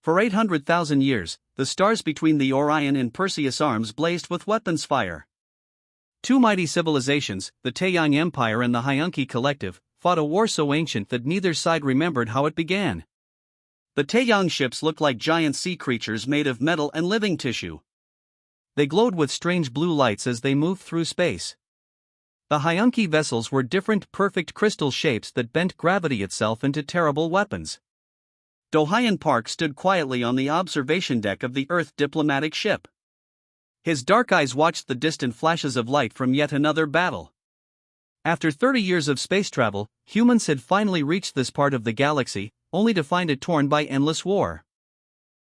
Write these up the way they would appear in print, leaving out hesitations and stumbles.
For 800,000 years, the stars between the Orion and Perseus arms blazed with weapons fire. Two mighty civilizations, the Taeyang Empire and the Hyunki Collective, fought a war so ancient that neither side remembered how it began. The Taeyang ships looked like giant sea creatures made of metal and living tissue. They glowed with strange blue lights as they moved through space. The Hyunki vessels were different perfect crystal shapes that bent gravity itself into terrible weapons. Do-Hyun Park stood quietly on the observation deck of the Earth diplomatic ship. His dark eyes watched the distant flashes of light from yet another battle. After 30 years of space travel, humans had finally reached this part of the galaxy, only to find it torn by endless war.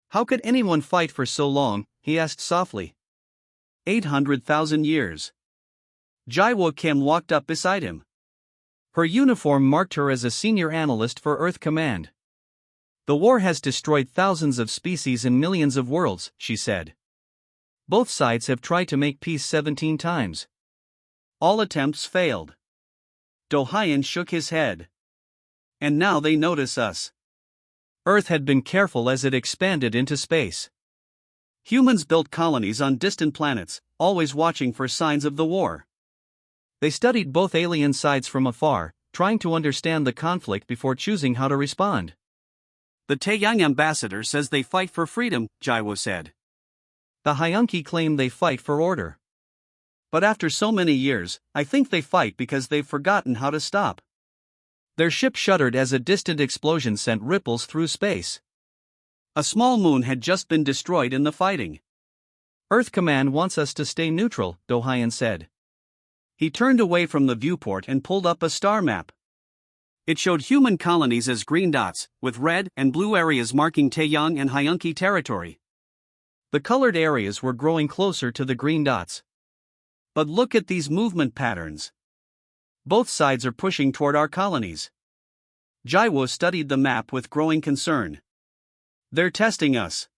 How could anyone fight for so long? He asked softly. 800,000 years. Jae-Woo Kim walked up beside him. Her uniform marked her as a senior analyst for Earth Command. The war has destroyed thousands of species and millions of worlds, she said. Both sides have tried to make peace 17 times. All attempts failed. Do-Hyun shook his head. And now they notice us. Earth had been careful as it expanded into space. Humans built colonies on distant planets, always watching for signs of the war. They studied both alien sides from afar, trying to understand the conflict before choosing how to respond. The Taeyang ambassador says they fight for freedom, Jae-Woo said. The Hyunki claim they fight for order. But after so many years, I think they fight because they've forgotten how to stop. Their ship shuddered as a distant explosion sent ripples through space. A small moon had just been destroyed in the fighting. Earth Command wants us to stay neutral, Do-Hyun said. He turned away from the viewport and pulled up a star map. It showed human colonies as green dots, with red and blue areas marking Taeyang and Hyunki territory. The colored areas were growing closer to the green dots. But look at these movement patterns. Both sides are pushing toward our colonies. Jae-Woo studied the map with growing concern. They're testing us.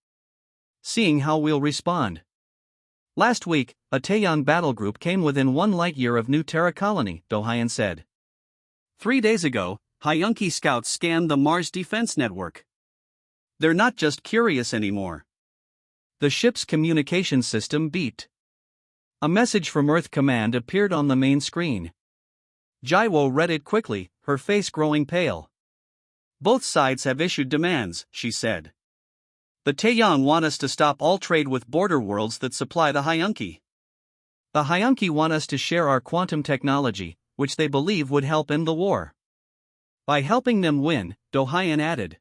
Seeing how we'll respond. Last week, a Taeyang battle group came within 1 light-year of New Terra colony, Do-Hyun said. 3 days ago, Hyunki scouts scanned the Mars Defense Network. They're not just curious anymore. The ship's communication system beeped. A message from Earth Command appeared on the main screen. Jae-Woo read it quickly, her face growing pale. Both sides have issued demands, she said. The Taeyang want us to stop all trade with border worlds that supply the Hyunki. The Hyunki want us to share our quantum technology, which they believe would help end the war. By helping them win, Do-Hyun added.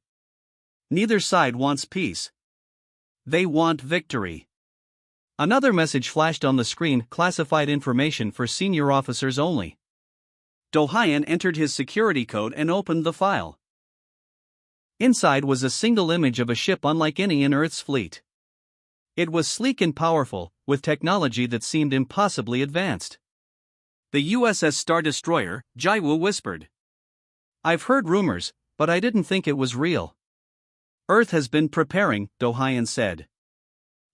Neither side wants peace. They want victory. Another message flashed on the screen, classified information for senior officers only. Do-Hyun entered his security code and opened the file. Inside was a single image of a ship unlike any in Earth's fleet. It was sleek and powerful, with technology that seemed impossibly advanced. The USS Stardestroyer, Jae-Woo whispered. I've heard rumors, but I didn't think it was real. Earth has been preparing, Do-Hyun said.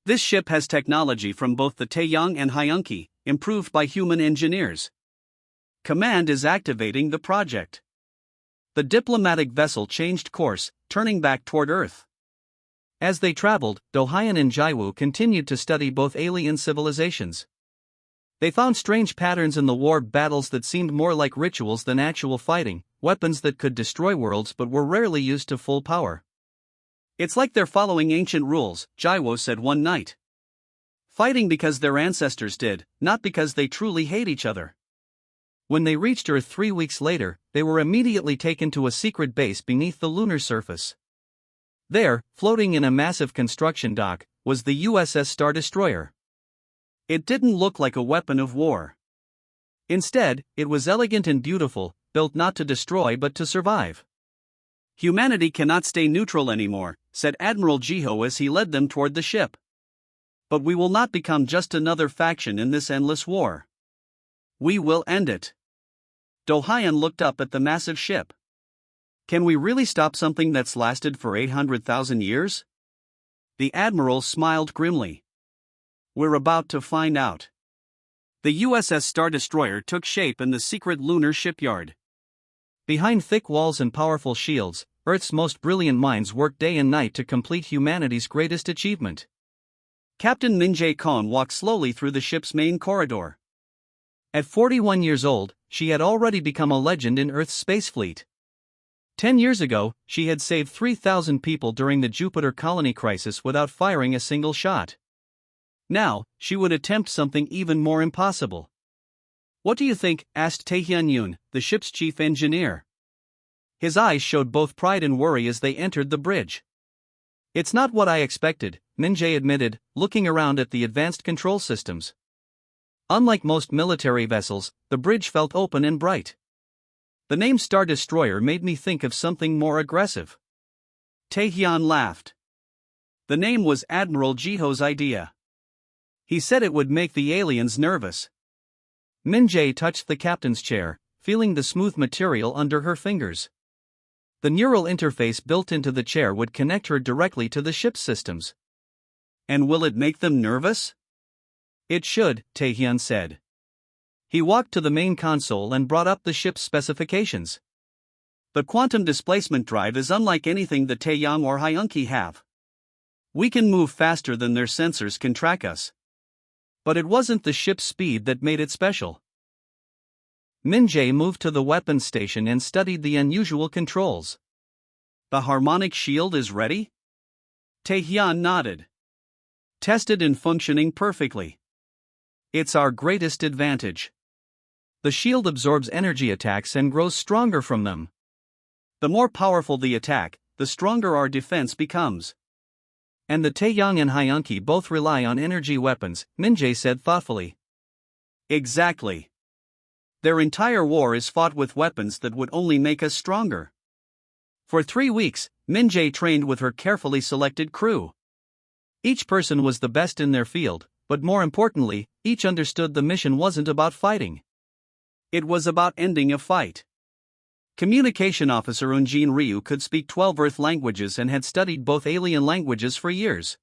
This ship has technology from both the Taeyang and Hyunki, improved by human engineers. Command is activating the project. The diplomatic vessel changed course, turning back toward Earth. As they traveled, Do-Hyun and Jae-Woo continued to study both alien civilizations. They found strange patterns in the war battles that seemed more like rituals than actual fighting, weapons that could destroy worlds but were rarely used to full power. It's like they're following ancient rules, Jae-Woo said one night. Fighting because their ancestors did, not because they truly hate each other. When they reached Earth 3 weeks later, they were immediately taken to a secret base beneath the lunar surface. There, floating in a massive construction dock, was the USS Stardestroyer. It didn't look like a weapon of war. Instead, it was elegant and beautiful, built not to destroy but to survive. Humanity cannot stay neutral anymore, said Admiral Jiho as he led them toward the ship. But we will not become just another faction in this endless war. We will end it. Do-Hyun looked up at the massive ship. Can we really stop something that's lasted for 800,000 years? The Admiral smiled grimly. We're about to find out. The USS Stardestroyer took shape in the secret lunar shipyard. Behind thick walls and powerful shields, Earth's most brilliant minds work day and night to complete humanity's greatest achievement. Captain Min-jae Kon walked slowly through the ship's main corridor. At 41 years old, she had already become a legend in Earth's space fleet. 10 years ago, she had saved 3,000 people during the Jupiter colony crisis without firing a single shot. Now, she would attempt something even more impossible. "What do you think?" asked Tae-hyun, the ship's chief engineer. His eyes showed both pride and worry as they entered the bridge. "It's not what I expected," Min-jae admitted, looking around at the advanced control systems. Unlike most military vessels, the bridge felt open and bright. The name Stardestroyer made me think of something more aggressive. Tae-hyun laughed. The name was Admiral Jiho's idea. He said it would make the aliens nervous. Min-jae touched the captain's chair, feeling the smooth material under her fingers. The neural interface built into the chair would connect her directly to the ship's systems. "And will it make them nervous?" "It should," Tae-hyun said. He walked to the main console and brought up the ship's specifications. "The quantum displacement drive is unlike anything the Taeyang or Hyunki have. We can move faster than their sensors can track us." But it wasn't the ship's speed that made it special. Min-jae moved to the weapons station and studied the unusual controls. "The harmonic shield is ready?" Tae-hyun nodded. "Tested and functioning perfectly. It's our greatest advantage. The shield absorbs energy attacks and grows stronger from them. The more powerful the attack, the stronger our defense becomes." "And the Taeyang and Hyunki both rely on energy weapons," Min-jae said thoughtfully. "Exactly. Their entire war is fought with weapons that would only make us stronger." For 3 weeks, Min-jae trained with her carefully selected crew. Each person was the best in their field, but more importantly, each understood the mission wasn't about fighting. It was about ending a fight. Communication officer Eun-jin Ryu could speak 12 Earth languages and had studied both alien languages for years.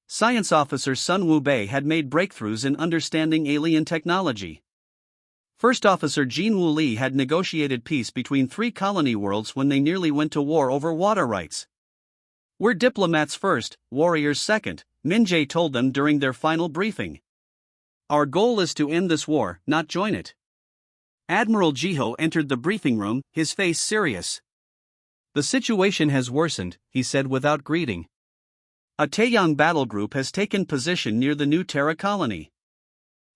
Science officer Sun Woo-bae had made breakthroughs in understanding alien technology. First officer Jin Woo-lee had negotiated peace between 3 colony worlds when they nearly went to war over water rights. "We're diplomats first, warriors second," Min-jae told them during their final briefing. "Our goal is to end this war, not join it." Admiral Jiho entered the briefing room, his face serious. "The situation has worsened," he said without greeting. "A Taeyang battle group has taken position near the new Terra colony.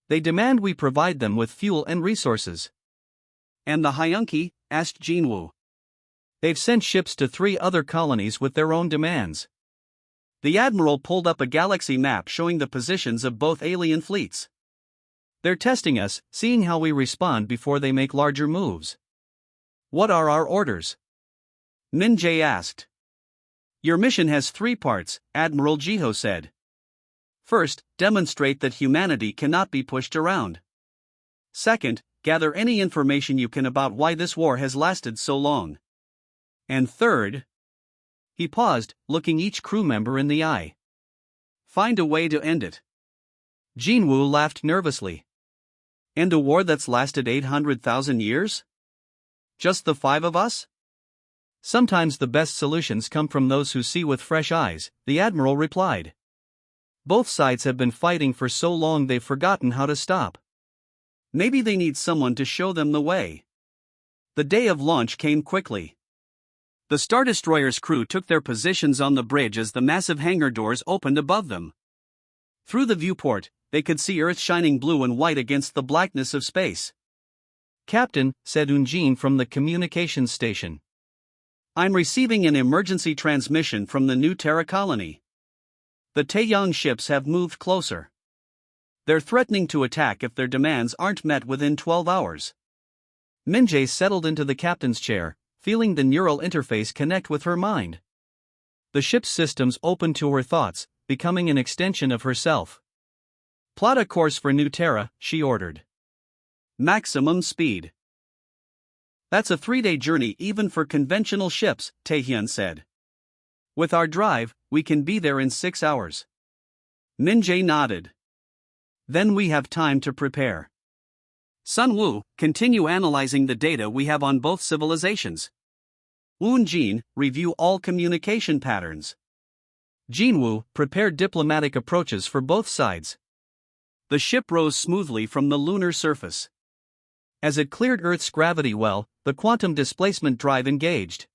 They demand we provide them with fuel and resources." "And the Hyunki?" asked Jinwoo. "They've sent ships to 3 other colonies with their own demands." The admiral pulled up a galaxy map showing the positions of both alien fleets. "They're testing us, seeing how we respond before they make larger moves." "What are our orders?" Min-jae asked. "Your mission has 3 parts," Admiral Jiho said. "First, demonstrate that humanity cannot be pushed around. Second, gather any information you can about why this war has lasted so long. And third..." He paused, looking each crew member in the eye. "Find a way to end it." Jinwoo laughed nervously. "End a war that's lasted 800,000 years? Just the 5 of us?" "Sometimes the best solutions come from those who see with fresh eyes," the admiral replied. "Both sides have been fighting for so long they've forgotten how to stop. Maybe they need someone to show them the way." The day of launch came quickly. The Stardestroyer's crew took their positions on the bridge as the massive hangar doors opened above them. Through the viewport, they could see Earth shining blue and white against the blackness of space. "Captain," said Eun-jin from the communications station. "I'm receiving an emergency transmission from the new Terra colony. The Taeyang ships have moved closer. They're threatening to attack if their demands aren't met within 12 hours. Min-jae settled into the captain's chair, feeling the neural interface connect with her mind. The ship's systems opened to her thoughts, becoming an extension of herself. "Plot a course for New Terra," she ordered. "Maximum speed." "That's a 3-day journey even for conventional ships," Tae-hyun said. "With our drive, we can be there in 6 hours." Min-jae nodded. "Then we have time to prepare. Sun Woo, continue analyzing the data we have on both civilizations. Wu Jin, review all communication patterns. Jinwoo, prepared diplomatic approaches for both sides. The ship rose smoothly from the lunar surface. As it cleared Earth's gravity well, the quantum displacement drive engaged.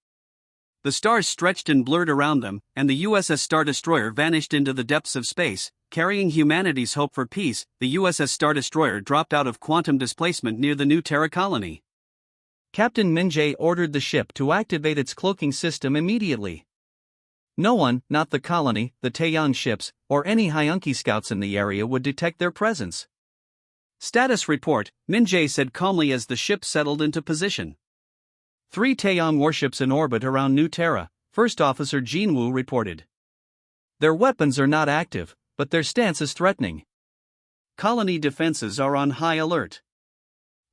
The stars stretched and blurred around them, and the USS Stardestroyer vanished into the depths of space, carrying humanity's hope for peace. The USS Stardestroyer dropped out of quantum displacement near the new Terra colony. Captain Min-jae ordered the ship to activate its cloaking system immediately. No one, not the colony, the Taeyang ships, or any Hyunki scouts in the area would detect their presence. Status report, Min-jae said calmly as the ship settled into position. 3 Taeyang warships in orbit around New Terra, First Officer Jinwoo reported. Their weapons are not active, but their stance is threatening. Colony defenses are on high alert.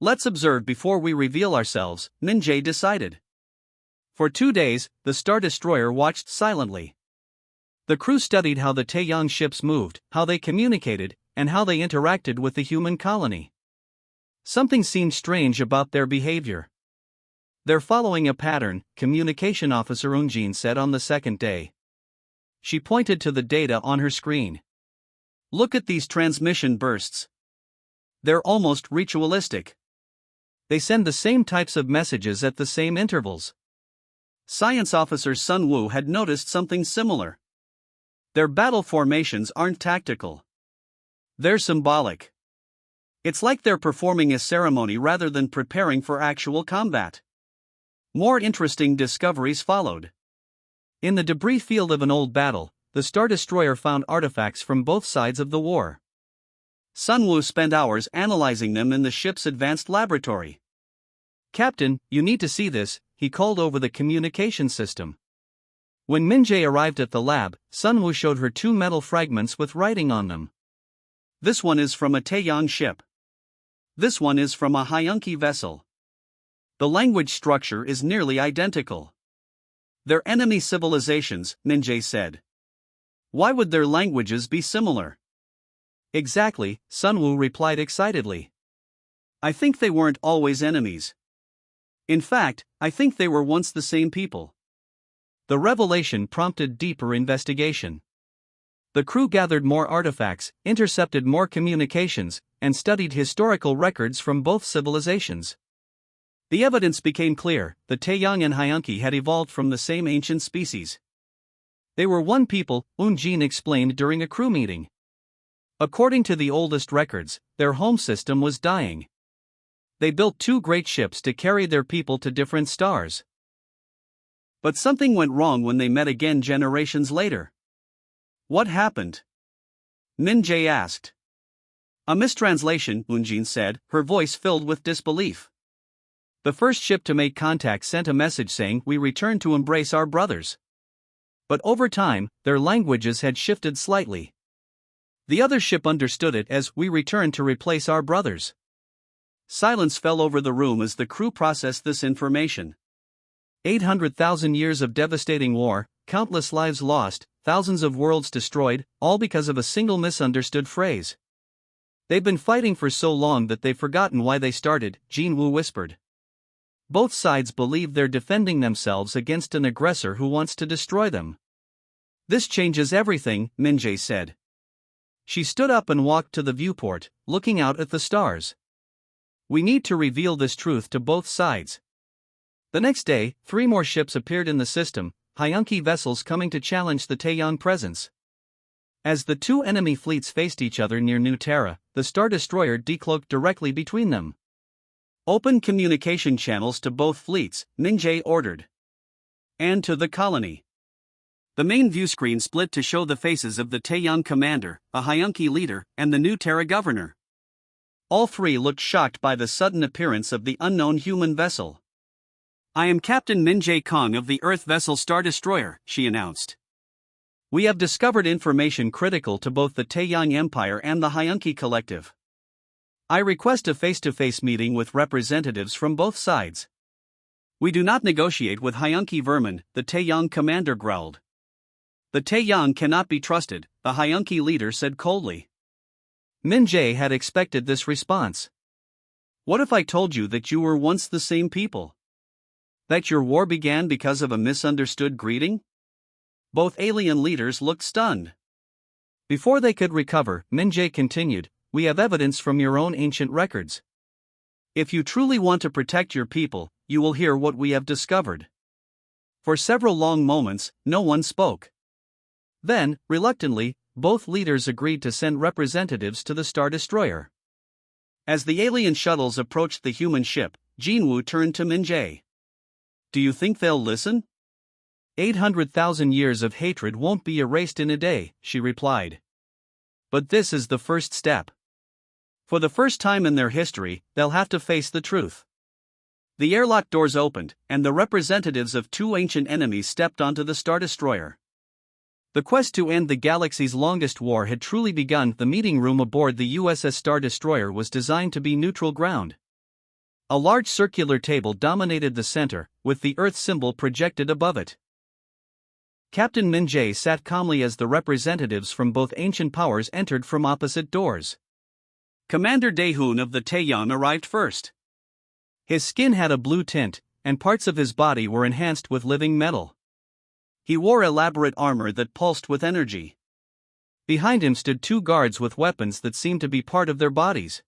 Let's observe before we reveal ourselves, Min-jae decided. For 2 days, the Star Destroyer watched silently. The crew studied how the Taeyang ships moved, how they communicated, and how they interacted with the human colony. Something seemed strange about their behavior. They're following a pattern, Communication Officer Eunjin said on the 2nd day. She pointed to the data on her screen. Look at these transmission bursts. They're almost ritualistic. They send the same types of messages at the same intervals. Science Officer Sun Woo had noticed something similar. Their battle formations aren't tactical. They're symbolic. It's like they're performing a ceremony rather than preparing for actual combat. More interesting discoveries followed. In the debris field of an old battle, the Star Destroyer found artifacts from both sides of the war. Sun Woo spent hours analyzing them in the ship's advanced laboratory. Captain, you need to see this, he called over the communication system. When Min-jae arrived at the lab, Sun Woo showed her 2 metal fragments with writing on them. This one is from a Taeyang ship. This one is from a Hyunki vessel. The language structure is nearly identical. They're enemy civilizations, Min-jae said. Why would their languages be similar? Exactly, Sun Woo replied excitedly. I think they weren't always enemies. In fact, I think they were once the same people. The revelation prompted deeper investigation. The crew gathered more artifacts, intercepted more communications, and studied historical records from both civilizations. The evidence became clear: the Taeyang and Hyunki had evolved from the same ancient species. They were one people, Eunjin explained during a crew meeting. According to the oldest records, their home system was dying. They built 2 great ships to carry their people to different stars. But something went wrong when they met again generations later. What happened? Min-jae asked. A mistranslation, Eunjin said, her voice filled with disbelief. The first ship to make contact sent a message saying we return to embrace our brothers. But over time, their languages had shifted slightly. The other ship understood it as we return to replace our brothers. Silence fell over the room as the crew processed this information. 800,000 years of devastating war, countless lives lost, thousands of worlds destroyed, all because of a single misunderstood phrase. They've been fighting for so long that they've forgotten why they started, Jinwoo whispered. Both sides believe they're defending themselves against an aggressor who wants to destroy them. This changes everything, Min-jae said. She stood up and walked to the viewport, looking out at the stars. We need to reveal this truth to both sides. The next day, 3 more ships appeared in the system, Hyunki vessels coming to challenge the Taeyang presence. As the 2 enemy fleets faced each other near New Terra, the Star Destroyer decloaked directly between them. Open communication channels to both fleets, Min-jae ordered. And to the colony. The main viewscreen split to show the faces of the Taeyang commander, a Hyunki leader, and the New Terra governor. All 3 looked shocked by the sudden appearance of the unknown human vessel. I am Captain Min-jae Kong of the Earth vessel Star Destroyer, she announced. We have discovered information critical to both the Taeyang Empire and the Hyunki Collective. I request a face-to-face meeting with representatives from both sides. We do not negotiate with Hyunki vermin, the Taeyang commander growled. The Taeyang cannot be trusted, the Hyunki leader said coldly. Min-jae had expected this response. What if I told you that you were once the same people? That your war began because of a misunderstood greeting? Both alien leaders looked stunned. Before they could recover, Min-jae continued, "We have evidence from your own ancient records. If you truly want to protect your people, you will hear what we have discovered." For several long moments, no one spoke. Then, reluctantly, both leaders agreed to send representatives to the Star Destroyer. As the alien shuttles approached the human ship, Jinwoo turned to Min-jae. "Do you think they'll listen?" 800,000 years of hatred won't be erased in a day, she replied. But this is the first step. For the first time in their history, they'll have to face the truth. The airlock doors opened, and the representatives of two ancient enemies stepped onto the Star Destroyer. The quest to end the galaxy's longest war had truly begun. The meeting room aboard the USS Stardestroyer was designed to be neutral ground. A large circular table dominated the center, with the Earth symbol projected above it. Captain Min-jae sat calmly as the representatives from both ancient powers entered from opposite doors. Commander Daehoon of the Taeyeon arrived first. His skin had a blue tint, and parts of his body were enhanced with living metal. He wore elaborate armor that pulsed with energy. Behind him stood two guards with weapons that seemed to be part of their bodies.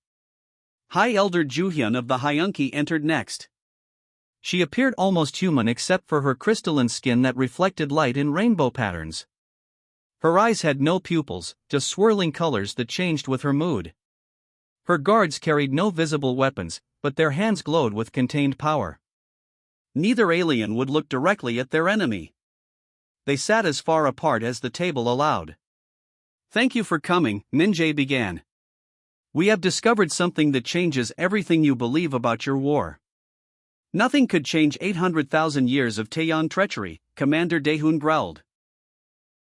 High Elder Juhyun of the Hyunki entered next. She appeared almost human except for her crystalline skin that reflected light in rainbow patterns. Her eyes had no pupils, just swirling colors that changed with her mood. Her guards carried no visible weapons, but their hands glowed with contained power. Neither alien would look directly at their enemy. They sat as far apart as the table allowed. "Thank you for coming," Min-jae began. "We have discovered something that changes everything you believe about your war." "Nothing could change 800,000 years of Taeyeon treachery," Commander Daehoon growled.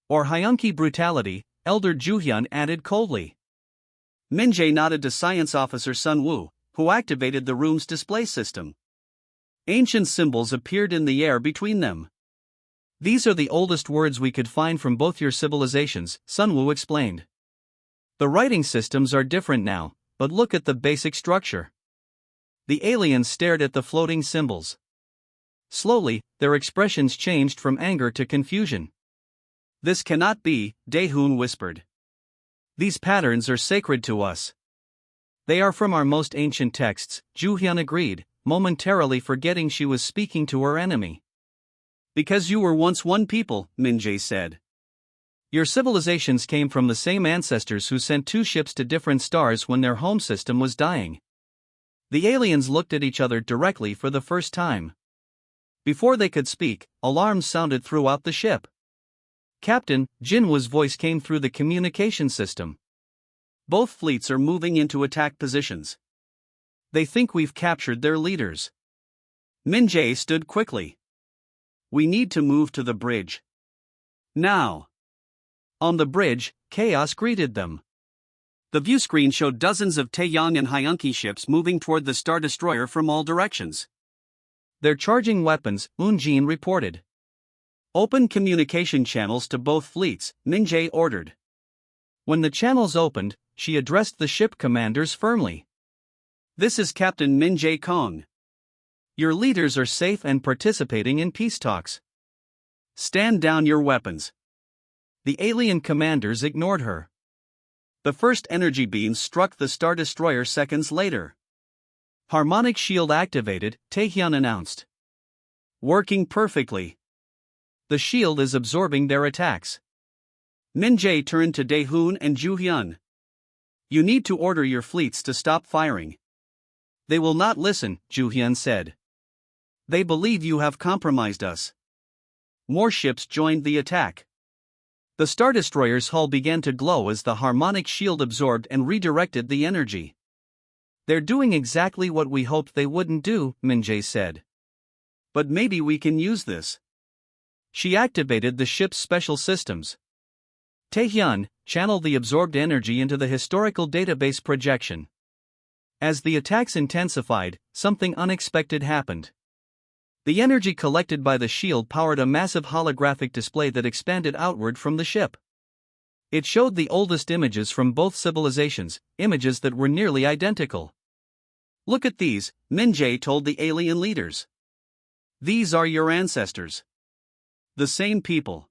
"Or Hyunki brutality," Elder Juhyun added coldly. Min-jae nodded to Science Officer Sun Woo, who activated the room's display system. Ancient symbols appeared in the air between them. "These are the oldest words we could find from both your civilizations," Sun Woo explained. "The writing systems are different now, but look at the basic structure." The aliens stared at the floating symbols. Slowly, their expressions changed from anger to confusion. "This cannot be," Daehoon whispered. "These patterns are sacred to us." "They are from our most ancient texts," Juhyun agreed, momentarily forgetting she was speaking to her enemy. "Because you were once one people," Min-jae said. "Your civilizations came from the same ancestors who sent two ships to different stars when their home system was dying." The aliens looked at each other directly for the first time. Before they could speak, alarms sounded throughout the ship. "Captain," Jinwoo's voice came through the communication system. "Both fleets are moving into attack positions. They think we've captured their leaders." Min-jae stood quickly. "We need to move to the bridge. Now." On the bridge, chaos greeted them. The viewscreen showed dozens of Taeyang and Hyunki ships moving toward the Star Destroyer from all directions. "They're charging weapons," Eun-jin reported. "Open communication channels to both fleets," Min-jae ordered. When the channels opened, she addressed the ship commanders firmly. "This is Captain Min-jae Kong. Your leaders are safe and participating in peace talks. Stand down your weapons." The alien commanders ignored her. The first energy beams struck the Star Destroyer seconds later. "Harmonic shield activated," Taehyun announced. "Working perfectly. The shield is absorbing their attacks." Min-jae turned to Daehoon and Juhyun. "You need to order your fleets to stop firing." "They will not listen," Juhyun said. "They believe you have compromised us." More ships joined the attack. The Star Destroyer's hull began to glow as the harmonic shield absorbed and redirected the energy. "They're doing exactly what we hoped they wouldn't do," Min-jae said. "But maybe we can use this." She activated the ship's special systems. Taehyun, channel the absorbed energy into the historical database projection. As the attacks intensified, something unexpected happened. The energy collected by the shield powered a massive holographic display that expanded outward from the ship. It showed the oldest images from both civilizations, images that were nearly identical. "Look at these," Min-jae told the alien leaders. These are your ancestors. The same people.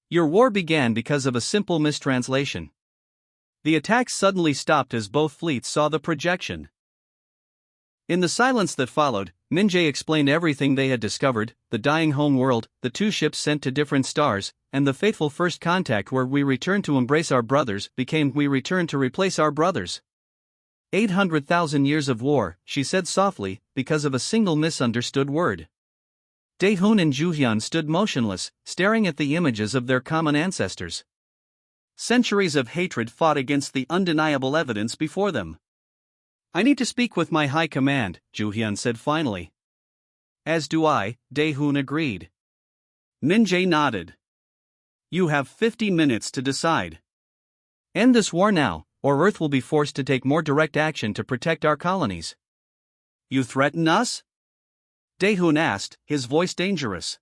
Your war began because of a simple mistranslation. The attacks suddenly stopped as both fleets saw the projection. In the silence that followed, Minjay explained everything they had discovered: the dying home world, the two ships sent to different stars, and the fateful first contact where we returned to embrace our brothers became we returned to replace our brothers. 800,000 years of war, she said softly, because of a single misunderstood word. Daehoon and Juhyun stood motionless, staring at the images of their common ancestors. Centuries of hatred fought against the undeniable evidence before them. I need to speak with my high command, Juhyun said finally. As do I, Daehoon agreed. Minjay nodded. You have 50 minutes to decide. End this war now, or Earth will be forced to take more direct action to protect our colonies. You threaten us? Daehoon asked, his voice dangerous.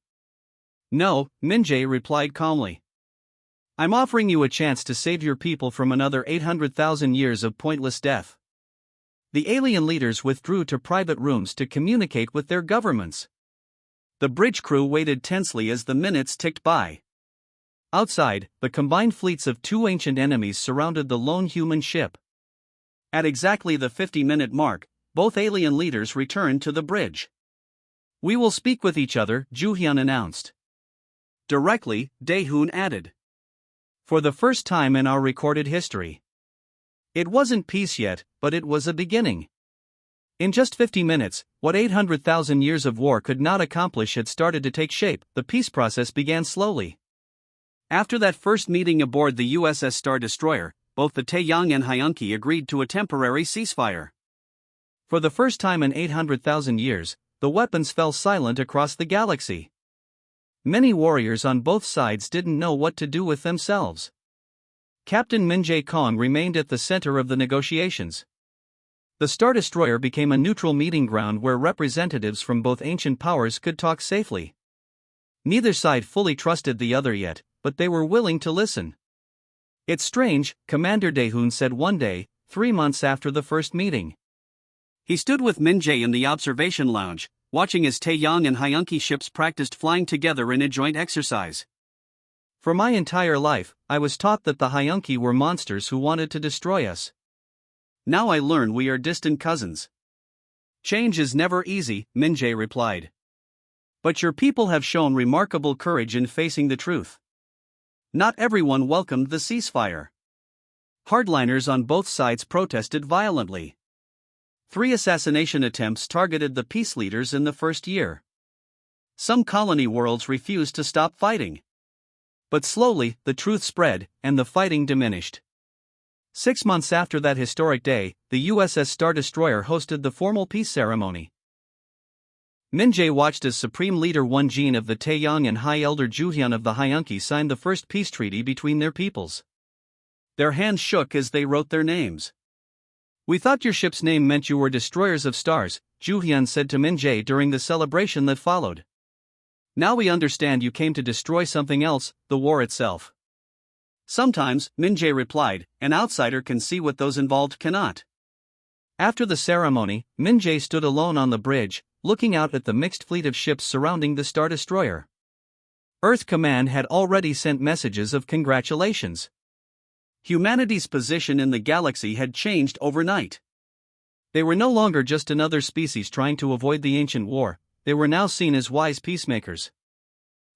No, Minjay replied calmly. I'm offering you a chance to save your people from another 800,000 years of pointless death. The alien leaders withdrew to private rooms to communicate with their governments. The bridge crew waited tensely as the minutes ticked by. Outside, the combined fleets of two ancient enemies surrounded the lone human ship. At exactly the 50-minute mark, both alien leaders returned to the bridge. We will speak with each other, Juhyun announced. Directly, Daehoon added. For the first time in our recorded history. It wasn't peace yet, but it was a beginning. In just 50 minutes, what 800,000 years of war could not accomplish had started to take shape. The peace process began slowly. After that first meeting aboard the USS Stardestroyer, both the Taeyang and Hyunki agreed to a temporary ceasefire. For the first time in 800,000 years, the weapons fell silent across the galaxy. Many warriors on both sides didn't know what to do with themselves. Captain Minjay Kong remained at the center of the negotiations. The Stardestroyer became a neutral meeting ground where representatives from both ancient powers could talk safely. Neither side fully trusted the other yet, but they were willing to listen. It's strange, Commander Daehoon said one day, 3 months after the first meeting. He stood with Minjay in the observation lounge, watching as Taeyang and Hyunki ships practiced flying together in a joint exercise. For my entire life, I was taught that the Hyunki were monsters who wanted to destroy us. Now I learn we are distant cousins. Change is never easy, Minjay replied. But your people have shown remarkable courage in facing the truth. Not everyone welcomed the ceasefire. Hardliners on both sides protested violently. 3 assassination attempts targeted the peace leaders in the first year. Some colony worlds refused to stop fighting. But slowly, the truth spread, and the fighting diminished. 6 months after that historic day, the USS Stardestroyer hosted the formal peace ceremony. Minjay watched as Supreme Leader Won Jin of the Taeyang and High Elder Juhyun of the Hyunki signed the first peace treaty between their peoples. Their hands shook as they wrote their names. We thought your ship's name meant you were destroyers of stars, Juhyun said to Minjay during the celebration that followed. Now we understand you came to destroy something else, the war itself. Sometimes, Minjay replied, an outsider can see what those involved cannot. After the ceremony, Minjay stood alone on the bridge, looking out at the mixed fleet of ships surrounding the Stardestroyer. Earth Command had already sent messages of congratulations. Humanity's position in the galaxy had changed overnight. They were no longer just another species trying to avoid the ancient war. They were now seen as wise peacemakers.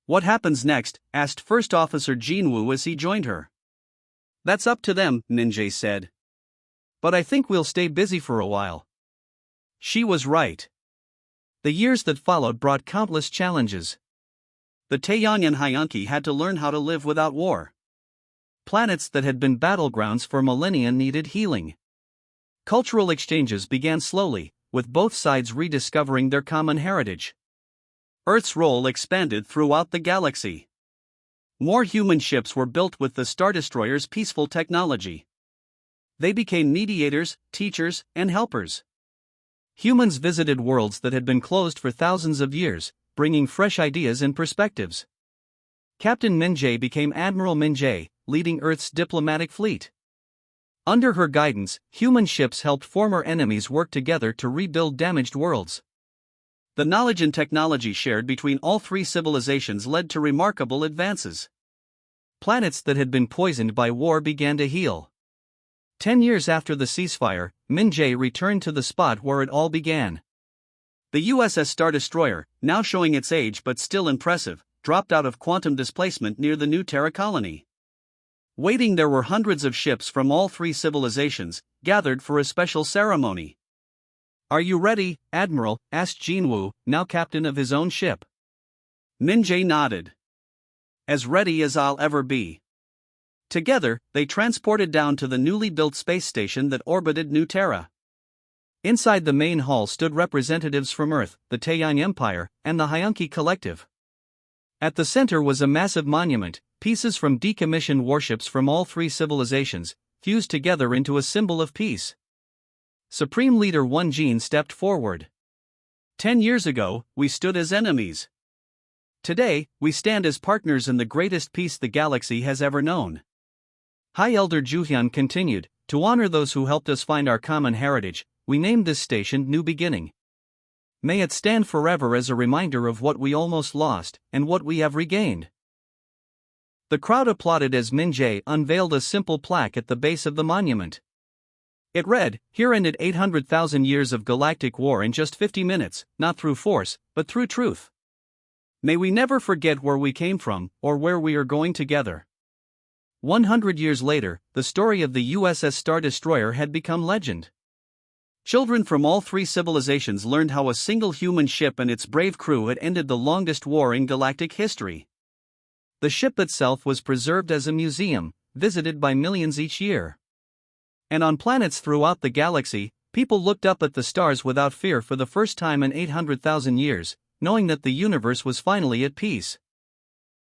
What happens next? Asked First Officer Jinwoo as he joined her. That's up to them, Minjay said. But I think we'll stay busy for a while. She was right. The years that followed brought countless challenges. The Taeyang and Hyunki had to learn how to live without war. Planets that had been battlegrounds for millennia needed healing. Cultural exchanges began slowly, with both sides rediscovering their common heritage. Earth's role expanded throughout the galaxy. More human ships were built with the Stardestroyer's peaceful technology. They became mediators, teachers, and helpers. Humans visited worlds that had been closed for thousands of years, bringing fresh ideas and perspectives. Captain Minjay became Admiral Minjay, leading Earth's diplomatic fleet. Under her guidance, human ships helped former enemies work together to rebuild damaged worlds. The knowledge and technology shared between all three civilizations led to remarkable advances. Planets that had been poisoned by war began to heal. 10 years after the ceasefire, Min-jae returned to the spot where it all began. The USS Stardestroyer, now showing its age but still impressive, dropped out of quantum displacement near the new Terra colony. Waiting there were hundreds of ships from all three civilizations, gathered for a special ceremony. "Are you ready, Admiral?" asked Jinwoo, now captain of his own ship. Min-jae nodded. "As ready as I'll ever be." Together, they transported down to the newly built space station that orbited New Terra. Inside the main hall stood representatives from Earth, the Taeyang Empire, and the Hyunki Collective. At the center was a massive monument, pieces from decommissioned warships from all three civilizations, fused together into a symbol of peace. Supreme Leader Won Jin stepped forward. 10 years ago, we stood as enemies. Today, we stand as partners in the greatest peace the galaxy has ever known. High Elder Juhyun continued, "To honor those who helped us find our common heritage, we named this station New Beginning. May it stand forever as a reminder of what we almost lost, and what we have regained." The crowd applauded as Min-jae unveiled a simple plaque at the base of the monument. It read, "Here ended 800,000 years of galactic war in just 50 minutes, not through force, but through truth. May we never forget where we came from, or where we are going together." 100 years later, the story of the USS Stardestroyer had become legend. Children from all three civilizations learned how a single human ship and its brave crew had ended the longest war in galactic history. The ship itself was preserved as a museum, visited by millions each year. And on planets throughout the galaxy, people looked up at the stars without fear for the first time in 800,000 years, knowing that the universe was finally at peace.